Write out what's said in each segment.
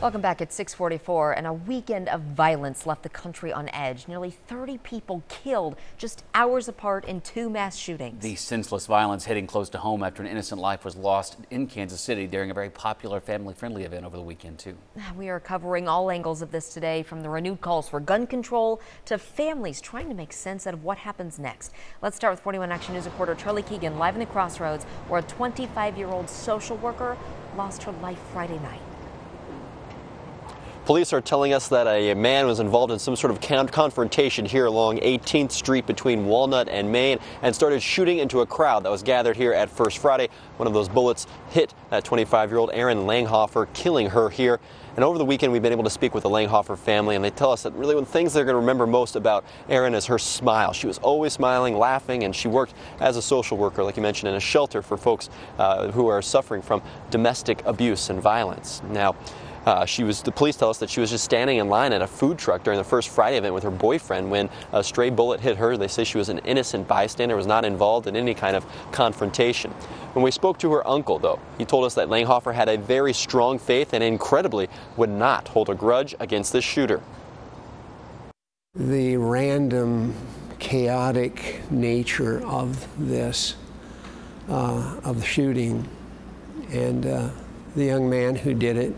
Welcome back at 6:44, and a weekend of violence left the country on edge. Nearly 30 people killed just hours apart in two mass shootings. The senseless violence hitting close to home after an innocent life was lost in Kansas City during a very popular family-friendly event over the weekend, too. We are covering all angles of this today, from the renewed calls for gun control to families trying to make sense out of what happens next. Let's start with 41 Action News reporter Charlie Keegan live in the Crossroads, where a 25-year-old social worker lost her life Friday night. Police are telling us that a man was involved in some sort of confrontation here along 18th Street between Walnut and Main and started shooting into a crowd that was gathered here at First Friday. One of those bullets hit that 25-year-old Erin Laghofer, killing her here. And over the weekend, we've been able to speak with the Laghofer family, and they tell us that really one of the things they're going to remember most about Erin is her smile. She was always smiling, laughing, and she worked as a social worker, like you mentioned, in a shelter for folks who are suffering from domestic abuse and violence. Now, the police tell us that she was just standing in line at a food truck during the First Friday event with her boyfriend when a stray bullet hit her. They say she was an innocent bystander, was not involved in any kind of confrontation. When we spoke to her uncle, though, he told us that Laghofer had a very strong faith and incredibly would not hold a grudge against this shooter. The random, chaotic nature of this, of the shooting, and the young man who did it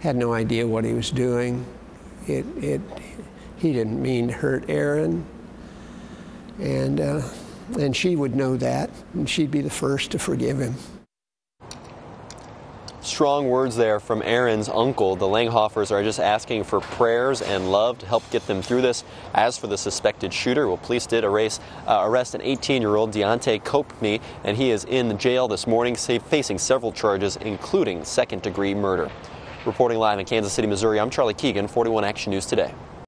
had no idea what he was doing. He didn't mean to hurt Erin, and she would know that, and she'd be the first to forgive him. Strong words there from Erin's uncle. The Laghofers are just asking for prayers and love to help get them through this. As for the suspected shooter, well, police did arrest an 18-year-old Deontay Copney, and he is in jail this morning, facing several charges, including second-degree murder. Reporting live in Kansas City, Missouri, I'm Charlie Keegan, 41 Action News Today.